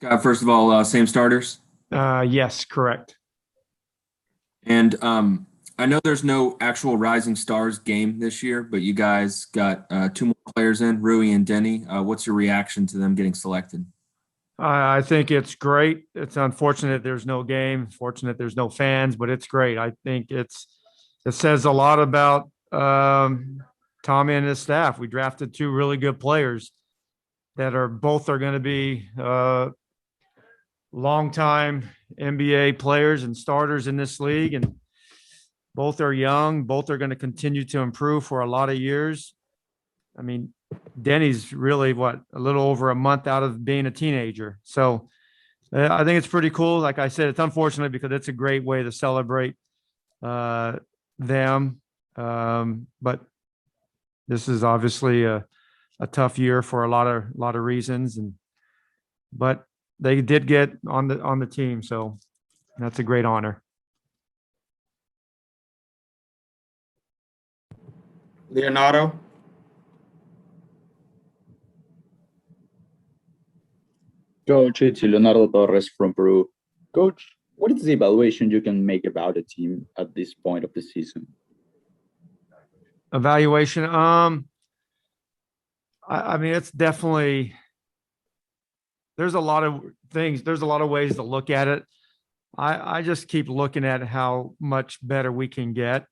Scott, first of all, same starters. Yes, correct. And I know there's no actual Rising Stars game this year, but you guys got two more players in, Rui and Denny. What's your reaction to them getting selected? I think it's great. It's unfortunate there's no game. Fortunate there's no fans, but it's great. I think it says a lot about Tommy and his staff. We drafted two really good players that are both are going to be longtime NBA players and starters in this league, and both are young. Both are going to continue to improve for a lot of years. I mean, Denny's really a little over a month out of being a teenager. So I think it's pretty cool. Like I said, it's unfortunate because it's a great way to celebrate uh, them. But this is obviously a tough year for a lot of reasons, and but they did get on the team, so that's a great honor. Leonardo. Coach, it's Leonardo Torres from Peru. Coach, what is the evaluation you can make about the team at this point of the season? Evaluation. I mean, it's definitely there's a lot of things. There's a lot of ways to look at it. I just keep looking at how much better we can get.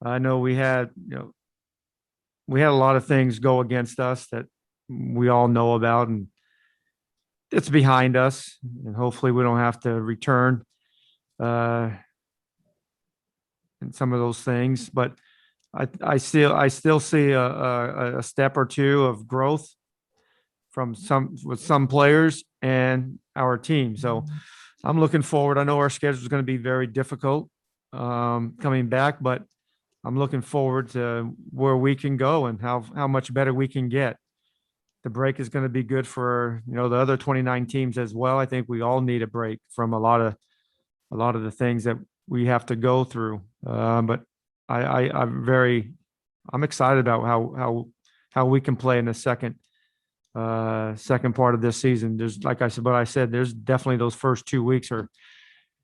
I know we had a lot of things go against us that we all know about, and it's behind us. And hopefully, we don't have to return uh, in some of those things. But I still see a step or two of growth from some players and our team. So I'm looking forward. I know our schedule is going to be very difficult coming back, but I'm looking forward to where we can go and how much better we can get. The break is going to be good for the other 29 teams as well. I think we all need a break from a lot of the things that we have to go through. But I'm excited about how we can play in the second part of this season. There's like I said, there's definitely those first 2 weeks are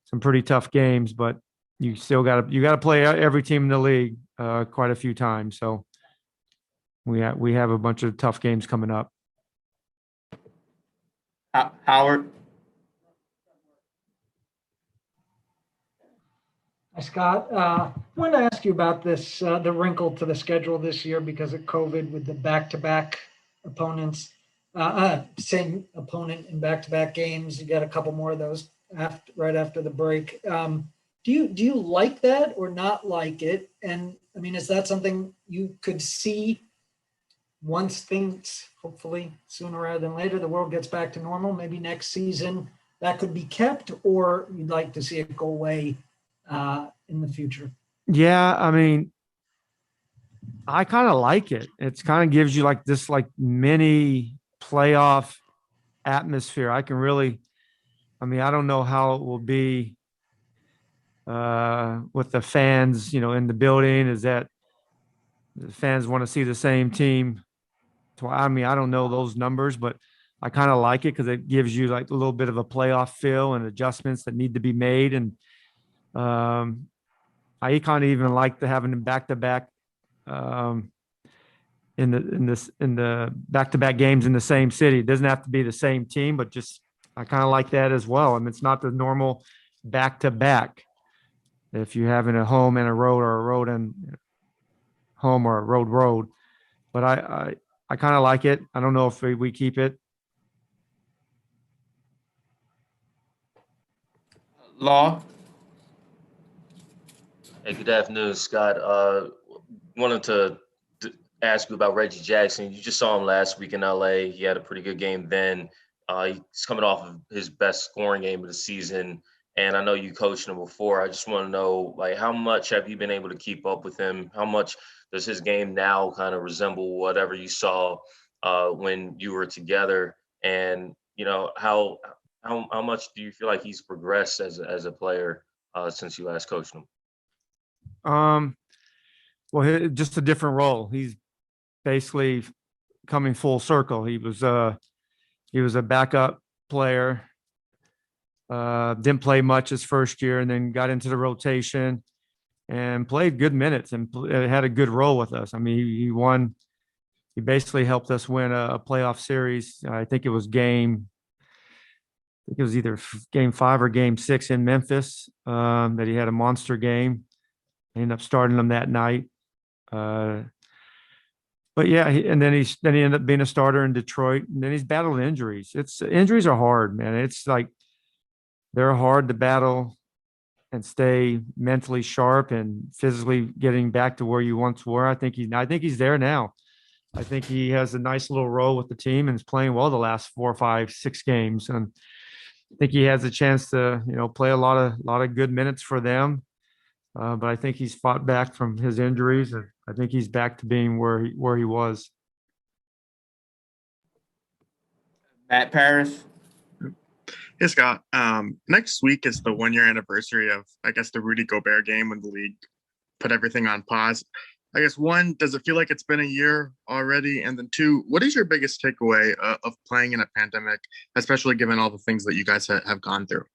some pretty tough games, but you got to play every team in the league quite a few times. So we have a bunch of tough games coming up. Howard. Hi, Scott. I wanted to ask you about this, the wrinkle to the schedule this year because of COVID with the back-to-back opponents, same opponent in back-to-back games. You got a couple more of those right after the break. Do you like that or not like it? And I mean, is that something you could see once things, hopefully sooner rather than later, the world gets back to normal, maybe next season that could be kept, or you'd like to see it go away in the future? Yeah, I mean, I kind of like it. It's kind of gives you like this like mini playoff atmosphere. I mean, I don't know how it will be with the fans, in the building. Is that the fans want to see the same team? I mean, I don't know those numbers, but I kind of like it because it gives you like a little bit of a playoff feel and adjustments that need to be made. And um, I kind of even like to having them back to back in the back to back games in the same city. It doesn't have to be the same team, but just I kind of like that as well. I mean, it's not the normal back to back. If you're having a home and a road, or a road and home, or a road, but I kind of like it. I don't know if we keep it. Law. Hey, good afternoon, Scott. Wanted to ask you about Reggie Jackson. You just saw him last week in LA. He had a pretty good game then. He's coming off of his best scoring game of the season. And I know you coached him before. I just want to know, like, how much have you been able to keep up with him? How much does his game now kind of resemble whatever you saw when you were together? And, how much do you feel like he's progressed as a player since you last coached him? Um, well, just a different role. He's basically coming full circle. He was a backup player. Didn't play much his first year, and then got into the rotation and played good minutes and had a good role with us. I mean, he won. He basically helped us win a playoff series. I think it was either game 5 or game 6 in Memphis that he had a monster game. I ended up starting him that night. But yeah, and then he ended up being a starter in Detroit, and then he's battled injuries. Injuries are hard, man. It's like they're hard to battle and stay mentally sharp and physically getting back to where you once were. I think he's there now. I think he has a nice little role with the team and is playing well the last 4, 5, 6 games. And I think he has a chance to, play a lot of good minutes for them. But I think he's fought back from his injuries, and I think he's back to being where he was. Matt Paris. Hey, Scott. Next week is the 1-year anniversary of, I guess, the Rudy Gobert game when the league put everything on pause. I guess, 1, does it feel like it's been a year already? And then 2, what is your biggest takeaway of playing in a pandemic, especially given all the things that you guys have gone through?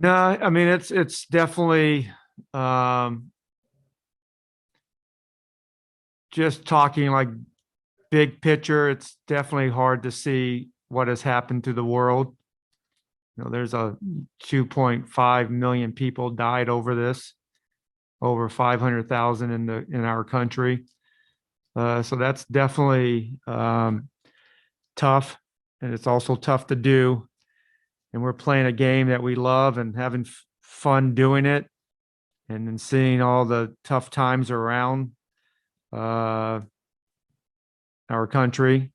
No, I mean, it's definitely just talking like big picture. It's definitely hard to see what has happened to the world. There's a 2.5 million people died over this, over 500,000 in our country. So that's definitely tough, and it's also tough to do. And we're playing a game that we love and having fun doing it, and then seeing all the tough times around our country.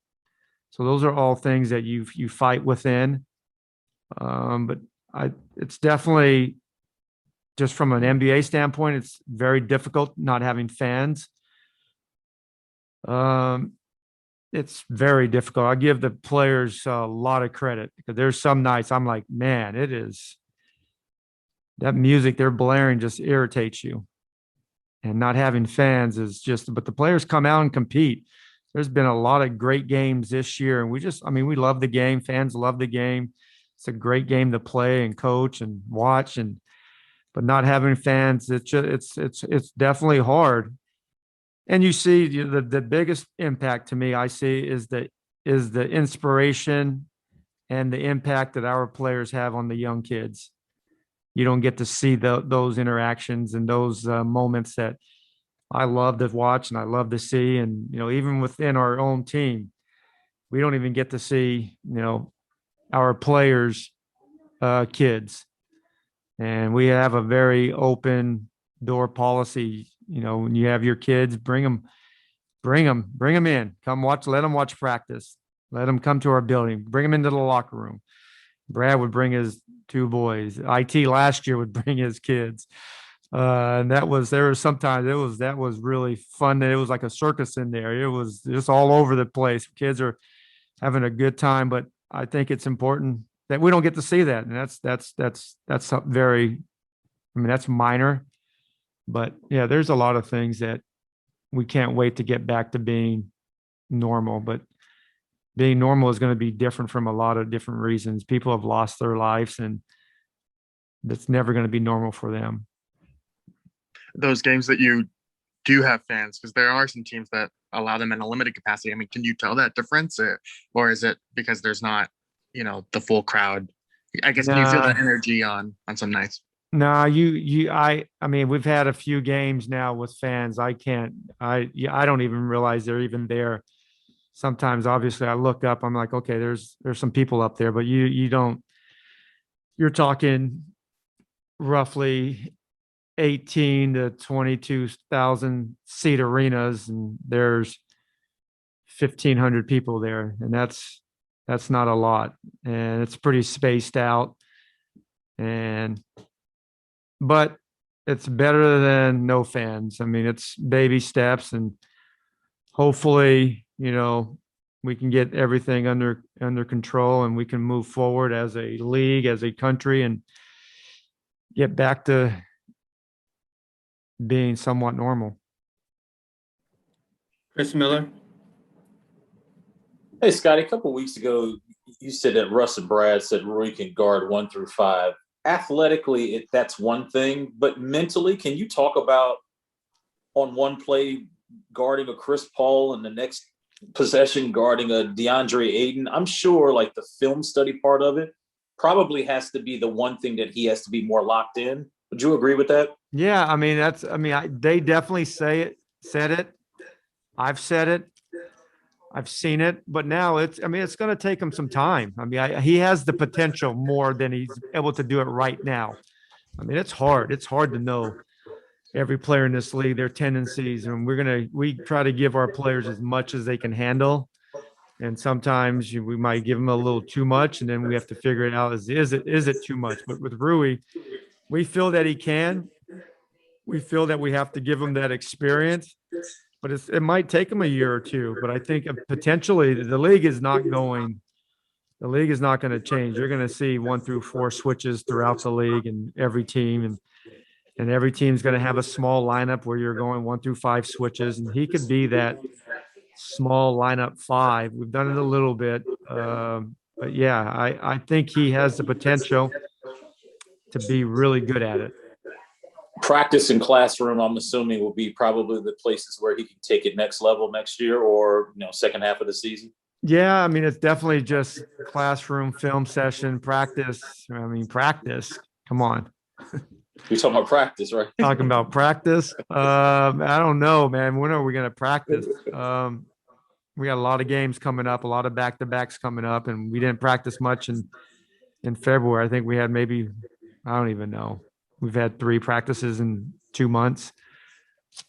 So those are all things that you fight within. But it's definitely, just from an NBA standpoint, it's very difficult not having fans. It's very difficult. I give the players a lot of credit, because there's some nights I'm like, man, that music they're blaring just irritates you. And not having fans is just, but the players come out and compete. There's been a lot of great games this year, and we love the game. Fans love the game. It's a great game to play and coach and watch, but not having fans, it's definitely hard. And you see the biggest impact to me I see is the inspiration and the impact that our players have on the young kids. You don't get to see those interactions and those moments that I love to watch and I love to see. And, even within our own team, we don't even get to see, our players' kids. And we have a very open door policy. When you have your kids, bring them in, come watch, let them watch practice, let them come to our building, bring them into the locker room. Brad would bring his 2 boys. IT last year would bring his kids. And that was really fun. It was like a circus in there. It was just all over the place. Kids are having a good time, but I think it's important that we don't get to see that. And that's very, that's minor, but yeah, there's a lot of things that we can't wait to get back to being normal, but being normal is going to be different from a lot of different reasons. People have lost their lives, and that's never going to be normal for them. Those games that you do have fans, because there are some teams that allow them in a limited capacity. I mean, can you tell that difference, or is it because there's not, the full crowd? I guess, can you feel that energy on some nights? No, I mean, we've had a few games now with fans. I don't even realize they're even there. Sometimes, obviously, I look up, I'm like, okay, there's some people up there, but you're talking roughly 18 to 22,000 seat arenas, and there's 1,500 people there, and that's not a lot, and it's pretty spaced out, but it's better than no fans. I mean, it's baby steps, and hopefully, we can get everything under control, and we can move forward as a league, as a country, and get back to being somewhat normal. Chris Miller. Hey, Scotty, a couple weeks ago, you said that Russ and Brad said Rui can guard 1 through 5. Athletically, that's one thing, but mentally, can you talk about on one play guarding a Chris Paul and the next possession guarding a DeAndre Ayton? I'm sure like the film study part of it probably has to be the one thing that he has to be more locked in. Would you agree with that? Yeah, I mean they definitely said it. I've said it. I've seen it, but now it's going to take him some time. He has the potential more than he's able to do it right now. I mean, it's hard. It's hard to know every player in this league, their tendencies, and we try to give our players as much as they can handle. And sometimes we might give them a little too much, and then we have to figure it out. Is it too much? But with Rui, we feel that he can. We feel that we have to give him that experience, but it might take him a year or two. But I think potentially the league is not going to change. You're going to see 1 through 4 switches throughout the league and every team, and every team's going to have a small lineup where you're going 1 through 5 switches, and he could be that small lineup 5. We've done it a little bit, but yeah, I think he has the potential to be really good at it. Practice and classroom, I'm assuming, will be probably the places where he can take it next level next year, or second half of the season. Yeah, I mean, it's definitely just classroom, film session, practice. Practice. Come on. You're talking about practice, right? Talking about practice. I don't know, man. When are we going to practice? We got a lot of games coming up, a lot of back-to-backs coming up, and we didn't practice much in February. I think we had maybe, I don't even know. We've had 3 practices in 2 months.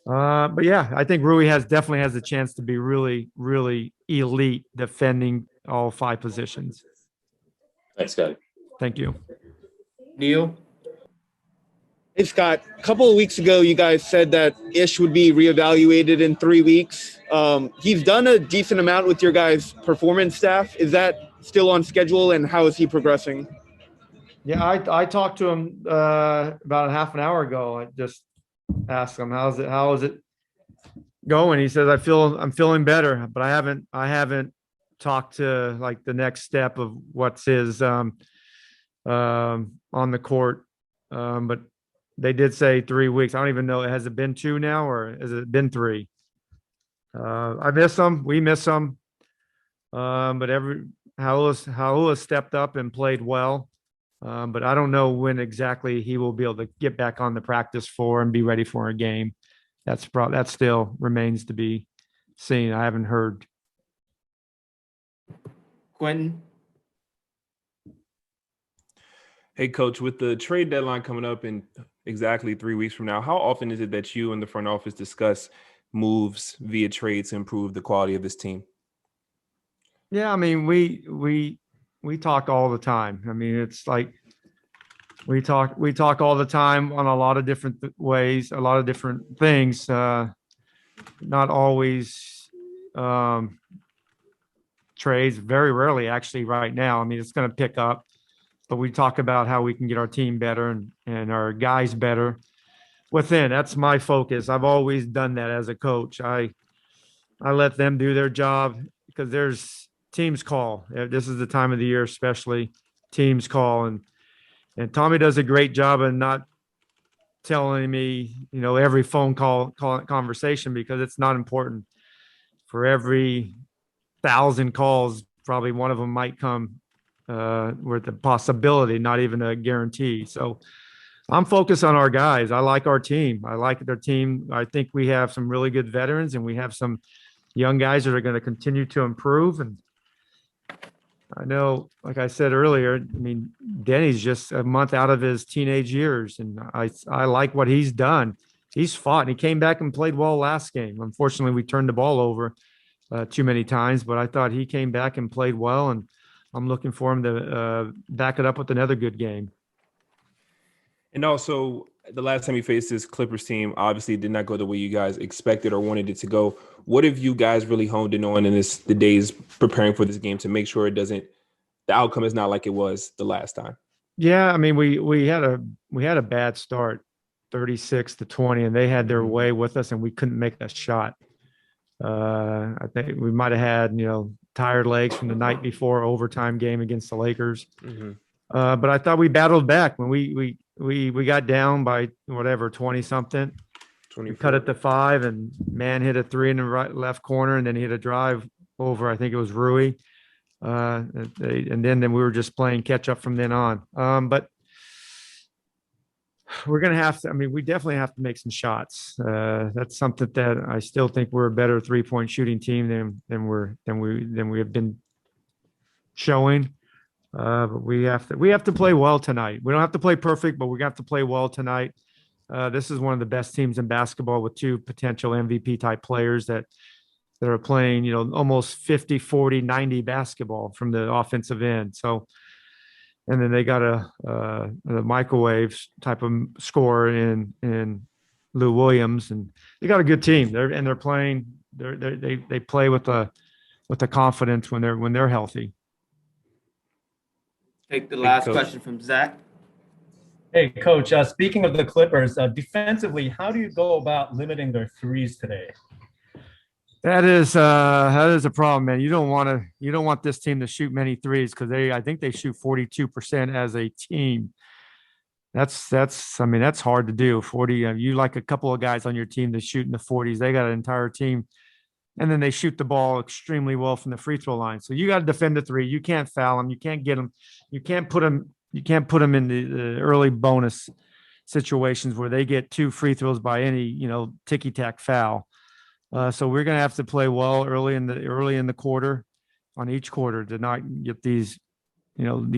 But yeah, I think Rui definitely has a chance to be really, really elite defending all 5 positions. Thanks, Scotty. Thank you. Neil? Hey, Scott, a couple of weeks ago, you guys said that Ish would be reevaluated in 3 weeks. He's done a decent amount with your guys' performance staff. Is that still on schedule, and how is he progressing? Yeah, I talked to him about a half an hour ago. I just asked him, how is it going? He says, I'm feeling better, but I haven't talked to like the next step of what's his on the court. But they did say 3 weeks. I don't even know. Has it been 2 now, or has it been 3? I miss him. We miss him. But Raul has stepped up and played well. But I don't know when exactly he will be able to get back on the practice floor and be ready for a game. That still remains to be seen. I haven't heard. Quentin? Hey, Coach, with the trade deadline coming up in exactly 3 weeks from now, how often is it that you and the front office discuss moves via trades to improve the quality of this team? Yeah, I mean, we talk all the time. I mean, it's like we talk all the time on a lot of different ways, a lot of different things. Not always trades, very rarely actually right now. I mean, it's going to pick up, but we talk about how we can get our team better and our guys better within. That's my focus. I've always done that as a coach. I let them do their job because there's teams call. This is the time of the year, especially teams call. And Tommy does a great job of not telling me, every phone call conversation, because it's not important. For every 1,000 calls, probably one of them might come with a possibility, not even a guarantee. So I'm focused on our guys. I like our team. I like their team. I think we have some really good veterans, and we have some young guys that are going to continue to improve. And I know, like I said earlier, I mean, Denny's just a month out of his teenage years, and I like what he's done. He's fought, and he came back and played well last game. Unfortunately, we turned the ball over too many times, but I thought he came back and played well, and I'm looking for him to back it up with another good game. And also, the last time you faced this Clippers team, obviously did not go the way you guys expected or wanted it to go. What have you guys really honed in on in the days preparing for this game to make sure the outcome is not like it was the last time? Yeah, I mean, we had a bad start, 36-20, and they had their way with us, and we couldn't make that shot. I think we might have had, tired legs from the night before overtime game against the Lakers. Mhm. But I thought we battled back when we got down by whatever 20 something. We cut 24. it to 5, and man hit a 3 in the left corner, and then he hit a drive over. I think it was Rui. And then we were just playing catch up from then on. But we're going to have to, I mean, we definitely have to make some shots. That's something that I still think we're a better 3-point shooting team than we have been showing. But we have to play well tonight. We don't have to play perfect, but we're going to have to play well tonight. This is one of the best teams in basketball with 2 potential MVP type players that are playing, you know, almost 50, 40, 90 basketball from the offensive end. So, and then they got a microwave type of scorer in Lou Williams, and they got a good team. They're playing. They play with the confidence when they're healthy. Take the last Coach. question from Zach. Hey, Coach, speaking of the Clippers, defensively, how do you go about limiting their threes today? That is a problem, man. You don't want this team to shoot many threes because I think they shoot 42% as a team. That's hard to do. 40, you like a couple of guys on your team that shoot in the 40s. They got an entire team, and then they shoot the ball extremely well from the free throw line. So you got to defend the 3. You can't foul them. You can't get them. You can't put them in the early bonus situations where they get 2 free throws by any, ticky-tack foul. So we're going to have to play well early in the quarter, on each quarter, to not get these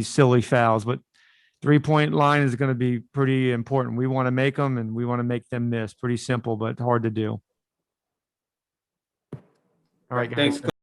silly fouls. But 3-point line is going to be pretty important. We want to make them, and we want to make them miss. Pretty simple, but hard to do. All right, guys. Thanks,